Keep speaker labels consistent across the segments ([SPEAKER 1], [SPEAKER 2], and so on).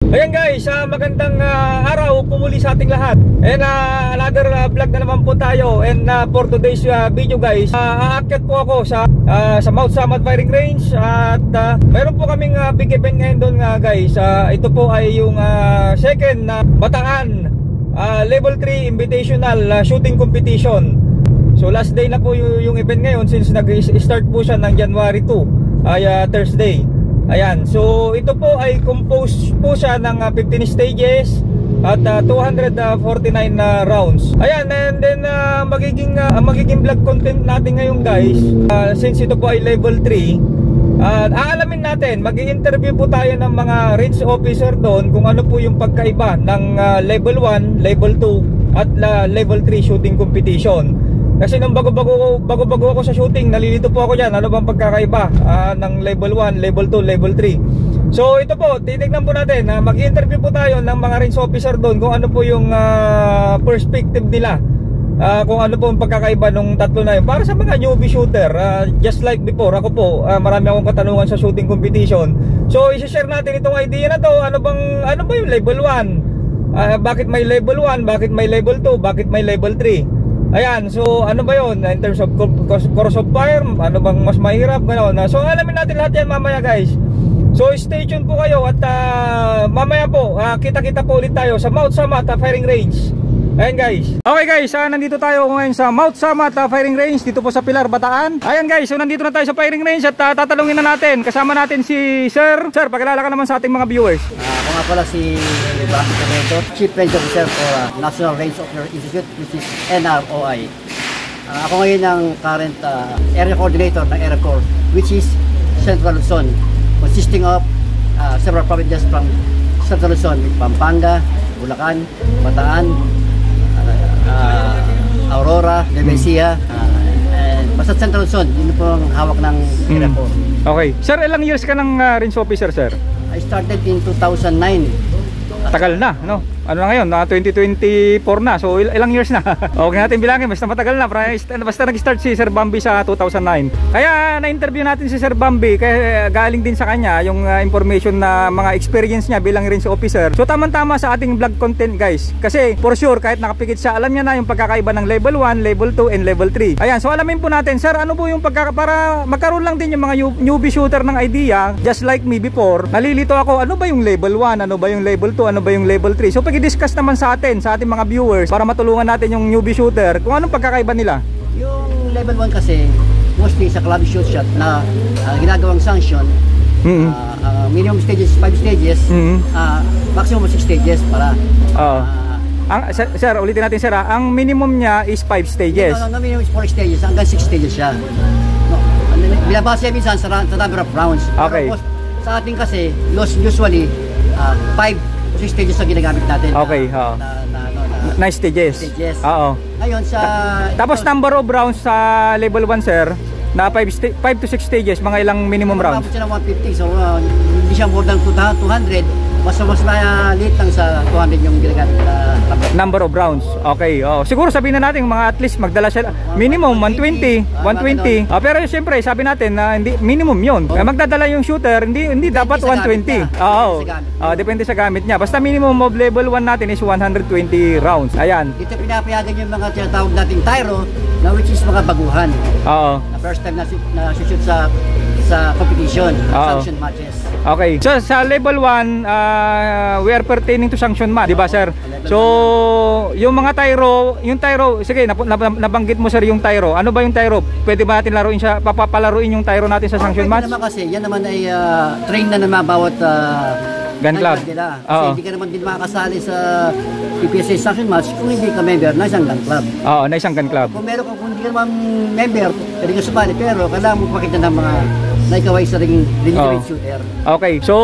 [SPEAKER 1] Ayan guys, magandang araw po muli sa ating lahat. And another vlog na naman po tayo. And for today's video guys, aakyat po ako sa Mount Samat Firing Range. At meron po kaming big event ngayon doon guys. Ito po ay yung second na Bataan Level 3 Invitational Shooting Competition. So last day na po yung event ngayon since nag-start po siya ng January 2 ay Thursday. Ayan, so ito po ay composed po siya ng 15 stages at 249 rounds. Ayan, and then magiging vlog content natin ngayon guys, since ito po ay level 3. Aalamin natin, mag-i-interview po tayo ng mga range officer doon kung ano po yung pagkaiba ng level 1, level 2 at level 3 shooting competition. Kasi nung bago-bago ako sa shooting, nalilito po ako dyan. Ano bang pagkakaiba ng level 1, level 2, level 3. So ito po, titignan po natin. Mag-interview po tayo ng mga range officer doon kung ano po yung perspective nila, kung ano po yung pagkakaiba ng tatlo na yun. Para sa mga newbie shooter, just like before, ako po, marami akong katanungan sa shooting competition. So isi-share natin itong idea na to. Ano ba yung level 1? Bakit may level 1? Bakit may level 2? Bakit may level 3? Ayan, so ano ba yun in terms of course of fire? Ano bang mas mahirap? Gano'n. So alamin natin lahat yan mamaya guys. So stay tuned po kayo at mamaya po kita-kita po ulit tayo sa Mount Samat Firing Range. Ayan guys. Okay guys, nandito tayo ngayon sa Mount Samat Firing Range dito po sa Pilar, Bataan. Ayan guys, so nandito na tayo sa firing range at tatalungin na natin. Kasama natin si Sir. Sir, pakilala ka naman sa ating mga viewers.
[SPEAKER 2] Ako nga pala si Chief Range Officer for National Range Officer Institute, which is NROI. Ako ngayon ang current area coordinator ng Area Corps, which is Central Luzon, consisting of several provinces from Central Luzon, Pampanga, Bulacan, Bataan, Aurora, Nevesia, and basta Central Luzon. Yun po ang hawak ng Area Corps.
[SPEAKER 1] Okay. Sir, ilang years ka ng range officer, sir?
[SPEAKER 2] I started in 2009.
[SPEAKER 1] Tagal na, no? Ano na ngayon? 2024 na. So ilang years na? Okay natin bilangin, basta matagal na. Basta nag-start si Sir Bambi sa 2009. Kaya na-interview natin si Sir Bambi, kaya galing din sa kanya yung information na mga experience niya bilang range officer. So tamang-tama sa ating vlog content guys. Kasi for sure kahit nakapikit siya, alam niya na yung pagkakaiba ng level 1, level 2 and level 3. Ayan, so alamin po natin, Sir, ano po yung para magkaroon lang din yung mga newbie shooter ng idea, just like me before. Nalilito ako, ano ba yung level 1, ano ba yung level 2, ano ba yung level 3. So pag-discuss naman sa ating mga viewers para matulungan natin yung newbie shooter kung anong pagkakaiba nila.
[SPEAKER 2] Yung level 1 kasi mostly sa club shoot shot na ginagawang sanction, minimum stages 5 stages, maximum 6 stages para
[SPEAKER 1] sir, ulitin natin sir, ang minimum niya is 5 stages.
[SPEAKER 2] No, minimum is 4 stages hanggang 6 stages siya. Binabase minsan sa number of rounds.
[SPEAKER 1] Okay.
[SPEAKER 2] Pero sa ating kasi usually 5 stages na ginagamit natin.
[SPEAKER 1] Okay, nice stages. Oo.
[SPEAKER 2] Ngayon sa
[SPEAKER 1] tapos number of rounds sa level 1 sir, na 5 to 6 stages, mga ilang minimum rounds?
[SPEAKER 2] Siya ng 150, so hindi siya more than 200. Mas maliit lang sa 200 yung ginagamit na
[SPEAKER 1] number of rounds. Okay, siguro sabihin na natin mga at least magdala siya minimum 120. Pero siyempre sabi natin na hindi minimum 'yon. Magdadala yung shooter, hindi dapat 120. Depende sa gamit niya. Basta minimum of level 1 natin is 120 rounds. Ayan.
[SPEAKER 2] Dito pinapayagan yung mga tinatawag nating tyro, na which is mga baguhan. Na first time na shoot sa competition, sanction matches.
[SPEAKER 1] Okay. So sa level 1, we are pertaining to sanction match, di ba sir? So yung mga tyro, sige, nabanggit mo sir yung tyro. Ano ba yung tyro? Pwede ba natin laruin siya, papalaruin yung tyro natin sa sanction match?
[SPEAKER 2] Naman kasi yan naman ay train na naman bawat
[SPEAKER 1] gun club.
[SPEAKER 2] Kasi hindi ka naman din makakasali sa PPSA sanction match kung hindi ka member na isang gun club.
[SPEAKER 1] Na isang gun club.
[SPEAKER 2] Kung hindi ka naman member, pwede ka sumali, pero kailangan mo pakita ng mga na ikaw ay isa ring shooter. Okay, so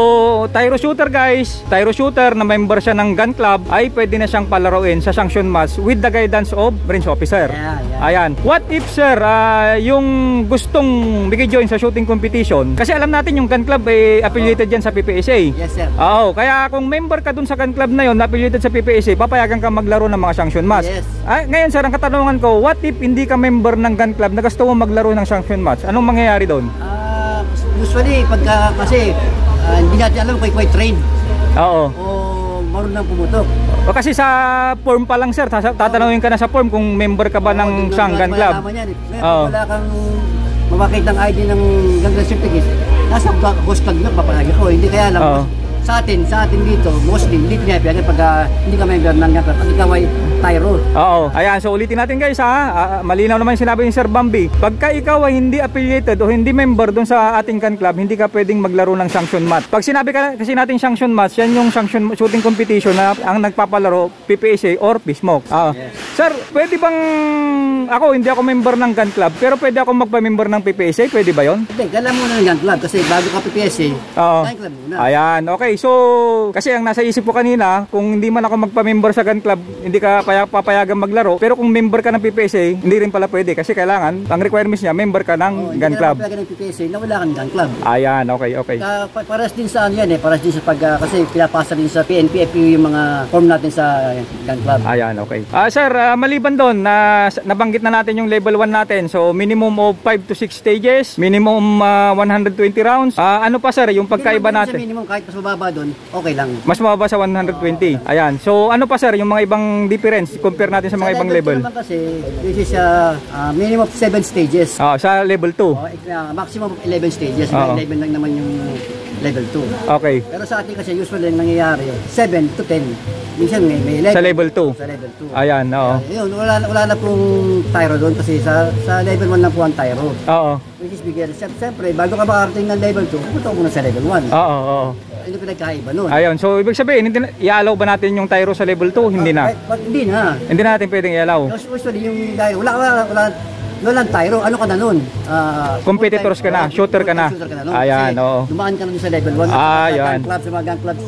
[SPEAKER 2] tyro shooter guys, tyro shooter na member siya ng gun club ay pwede na siyang palaruin sa sanction match with the guidance of range officer. Ayan. What if sir, yung gustong bigay-join sa shooting competition, kasi alam natin yung gun club ay affiliated dyan sa PPSA. Yes sir.
[SPEAKER 1] Kaya kung member ka dun sa gun club na yon na affiliated sa PPSA, papayagan ka maglaro ng mga sanction match.
[SPEAKER 2] Yes.
[SPEAKER 1] Ngayon sir, ang katanungan ko, what if hindi ka member ng gun club na gusto mo maglaro ng sanction match? Anong mangyayari doon?
[SPEAKER 2] Usually, pagka kasi hindi natin alam kung ikaw ay trained Oo.
[SPEAKER 3] o marunong pumutok.
[SPEAKER 2] O kasi sa form pa lang sir, tatanungin ka na sa form kung member ka ba ng isang gun club. Oo.
[SPEAKER 3] Wala kang mapakitang ID ng gun club certificate. Nasa host club na papalagi ko. Hindi kaya lang. Sa atin dito, mostly, hindi pinapayagan pag hindi ka member ng gun club. Pag ikaw ay tyro.
[SPEAKER 2] Oo. Ayan, so ulitin natin guys ha. Malinaw naman yung sinabi ni Sir Bambi. Pagka ikaw ay hindi affiliated o hindi member dun sa ating gun club, hindi ka pwedeng maglaro ng sanction match. Pag sinabi kasi natin sanction match, yan yung sanction shooting competition na ang nagpapalaro PPSA or PSMOK. Yes. Sir, pwede bang hindi ako member ng gun club, pero pwede ako magpa-member ng PPSA? Pwede ba yon?
[SPEAKER 3] Hindi, gala muna ng gun club kasi bago ka PPSA, gun club muna.
[SPEAKER 2] Ayan, okay. So, kasi ang nasa isip ko kanina, kung hindi man ako magpa-member sa gun club, hindi ka papayagan maglaro, pero kung member ka ng PPSA, hindi rin pala pwede kasi kailangan, ang requirements niya, member ka ng gun club.
[SPEAKER 3] Hindi ka ng PPSA na wala kang gun club.
[SPEAKER 2] Ayan, okay.
[SPEAKER 3] Paras din sa ano yan paras din sa kasi pinapasa din sa PNP, FPU yung mga form natin sa gun club.
[SPEAKER 2] Ayan, okay. Sir, maliban doon, nabanggit na natin yung level 1 natin. So, minimum of 5 to 6 stages, minimum 120 rounds. Ano pa sir, yung pagkaiba natin?
[SPEAKER 3] Minimum kahit mas mababa doon, okay lang.
[SPEAKER 2] Mas mababa sa 120. Ayan. So, ano pa sir, yung mga ibang difference compare natin sa mga ibang level?
[SPEAKER 3] Naman kasi, this is minimum of 7 stages.
[SPEAKER 2] Sa level 2.
[SPEAKER 3] Maximum of 11 stages. 11 lang naman yung level 2.
[SPEAKER 2] Okay.
[SPEAKER 3] Pero sa atin kasi usually nangyayari 7 to 10. Minsan may 11.
[SPEAKER 2] Sa level 2.
[SPEAKER 3] Sa level 2.
[SPEAKER 2] Ayan, oo.
[SPEAKER 3] Yun, wala na pong tyro doon kasi sa level 1 na po ang tyro.
[SPEAKER 2] Oo.
[SPEAKER 3] Which is bigger. Siyempre, bago ka makarating ng level 2, pumunta ko muna sa level 1.
[SPEAKER 2] Oo.
[SPEAKER 3] Hindi pinagkaiba nun.
[SPEAKER 2] Ayun, so ibig sabihin, i-allow ba natin yung tyro sa level 2? Hindi na.
[SPEAKER 3] Hindi na.
[SPEAKER 2] Hindi na natin pwedeng i-allow.
[SPEAKER 3] Usually yung tyro, wala tyro, ano ka na nun?
[SPEAKER 2] Competitors ka na, shooter ka na. Ayan, oo.
[SPEAKER 3] Dumaan ka na sa level 1.
[SPEAKER 2] Ayan.
[SPEAKER 3] Sa mga gun clubs,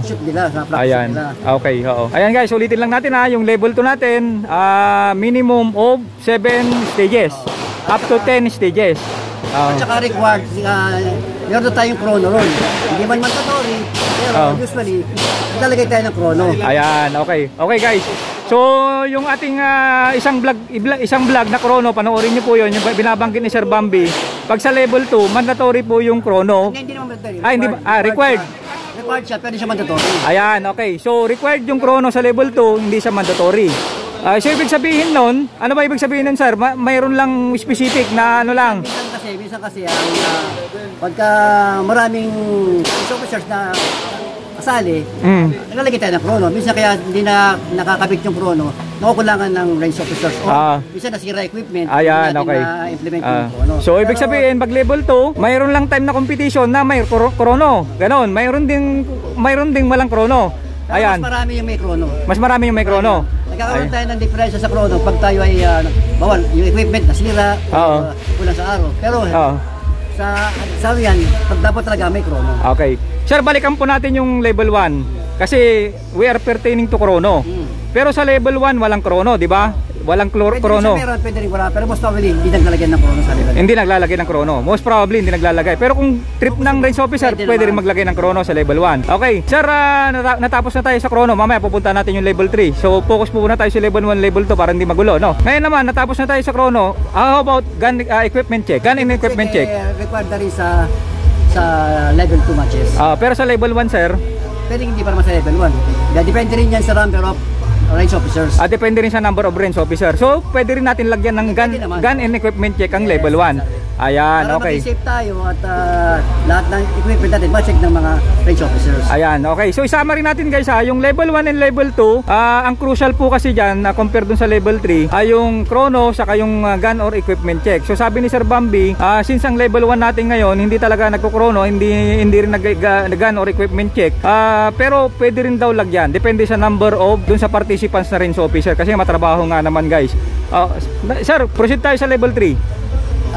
[SPEAKER 3] shoot nila, sa practice
[SPEAKER 2] ayan.
[SPEAKER 3] nila.
[SPEAKER 2] Okay, oo. Ayan guys, ulitin lang natin yung level 2 natin, minimum of 7 stages. Up to 10 stages.
[SPEAKER 3] At saka required, meron tayong chrono ron. Hindi man mandatory, pero usually, ilalagay tayo ng chrono.
[SPEAKER 2] Ayan, okay. Okay guys. So, yung ating isang vlog na chrono, panoorin niyo po 'yon, yung binabanggit ni Sir Bambi. Pag sa level 2, mandatory po yung chrono.
[SPEAKER 3] Hindi naman mandatory.
[SPEAKER 2] Hindi ba? Required.
[SPEAKER 3] Required siya, pero hindi siya mandatory.
[SPEAKER 2] Ayan, okay. So, required yung chrono sa level 2, hindi siya mandatory. So, ibig sabihin nun, ano ba ibig sabihin nun, sir? Mayroon lang specific na ano lang?
[SPEAKER 3] Minsan kasi, pagka maraming officers na kasali, nalalagay tayo ng chrono. Minsan kaya hindi na nakakabit yung chrono, nakukulangan ng range officers. O minsan nasira equipment,
[SPEAKER 2] ayan, okay.
[SPEAKER 3] Na-implement yung chrono.
[SPEAKER 2] So, ibig sabihin, pag level 2, mayroon lang time na competition na may chrono. Ganon, mayroon ding walang chrono. Ayan.
[SPEAKER 3] Mas marami yung may chrono.
[SPEAKER 2] Mas marami yung may chrono.
[SPEAKER 3] Nagkakaroon tayo ng diferensya sa chrono pag tayo ay bawal yung equipment nasira, kulang sa araw. Pero sa yan, pag dapat talaga may chrono.
[SPEAKER 2] Okay. Sir, balikan po natin yung level 1 kasi we are pertaining to chrono. Pero sa level 1 walang chrono, di ba? Walang chrono.
[SPEAKER 3] Pwede rin wala, pero most probably hindi naglalagay ng chrono sa level 1.
[SPEAKER 2] Hindi naglalagay ng chrono. Most probably hindi naglalagay. Pero kung trip ng range officer, pwede rin maglagay ng chrono sa level 1. Okay. Sir, natapos na tayo sa chrono. Mamaya pupunta natin yung level 3. So focus muna tayo sa level 1, level 2 para hindi magulo, no? Ngayon naman, natapos na tayo sa chrono. How about gun equipment check? Gun and equipment check.
[SPEAKER 3] Required na rin sa level 2 matches.
[SPEAKER 2] Pero sa level 1, sir,
[SPEAKER 3] pwede hindi para sa level 1. Depende rin yan sa number of range officers.
[SPEAKER 2] Depende rin sa number of range officer. So, pwede rin natin lagyan ng gun and equipment check ang level 1. Ayan,
[SPEAKER 3] para
[SPEAKER 2] okay.
[SPEAKER 3] Para mag-save tayo at lahat ng equipment natin ma-check ng mga range officers.
[SPEAKER 2] Ayan, okay. So, isama rin natin guys yung level 1 and level 2, ang crucial po kasi dyan, compare dun sa level 3, ay yung chrono saka yung gun or equipment check. So, sabi ni Sir Bambi, since ang level 1 natin ngayon, hindi talaga nagko-chrono, hindi rin nag-gun or equipment check, pero pwede rin daw lagyan. Depende sa number of dun sa participants na range officer kasi matrabaho nga naman guys. Sir, proceed tayo sa level 3.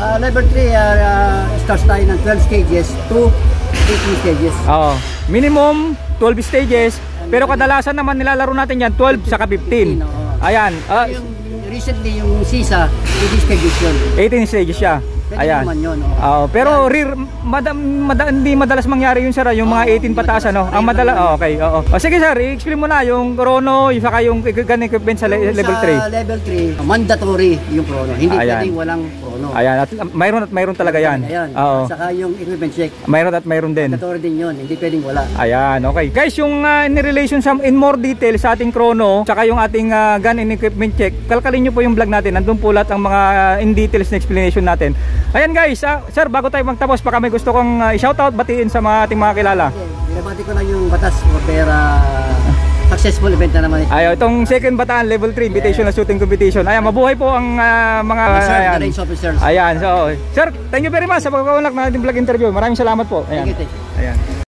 [SPEAKER 3] Level 3, starts tayo ng 12 stages to 18 stages.
[SPEAKER 2] Minimum 12 stages, pero kadalasan naman nilalaro natin yan 12 saka 15. Ayan.
[SPEAKER 3] Recently yung CISA, 18 stages yun.
[SPEAKER 2] 18 stages siya.
[SPEAKER 3] Pwede
[SPEAKER 2] Ayan.
[SPEAKER 3] naman yun.
[SPEAKER 2] Pero rear, hindi madalas mangyari yun sir, yung mga 18 pataas ano. Ang madala, okay, oo. Sige sir, i-explain mo na yung chrono, yung saka yung gun equipment sa level 3.
[SPEAKER 3] Sa level 3, mandatory yung chrono. Hindi
[SPEAKER 2] Ayan.
[SPEAKER 3] pwedeng walang chrono.
[SPEAKER 2] Ayan, at mayroon talaga yan.
[SPEAKER 3] Ayan.
[SPEAKER 2] Oo.
[SPEAKER 3] Saka yung equipment check.
[SPEAKER 2] Mayroon din.
[SPEAKER 3] Mandatory din yun. Hindi pwedeng wala.
[SPEAKER 2] Ayan, okay. Guys, yung in relation sa in more detail sa ating chrono, saka yung ating gun and equipment check, kalkalin nyo po yung vlog natin. Nandun po lahat ang mga in details na explanation natin. Ayan guys, sir, bago tayo magtapos, baka may gusto kong i-shoutout, batiin sa mga ating mga kilala.
[SPEAKER 3] Binabati ko na yung batas para successful event na naman ito.
[SPEAKER 2] Ayaw, itong second bataan, level 3, invitational shooting competition. Ayan, mabuhay po ang mga...
[SPEAKER 3] Sir, the range officers.
[SPEAKER 2] Ayan, so, sir, thank you very much sa pagkakalak na ating vlog interview. Maraming salamat po. Ayan.
[SPEAKER 3] Thank you.
[SPEAKER 2] Ayan.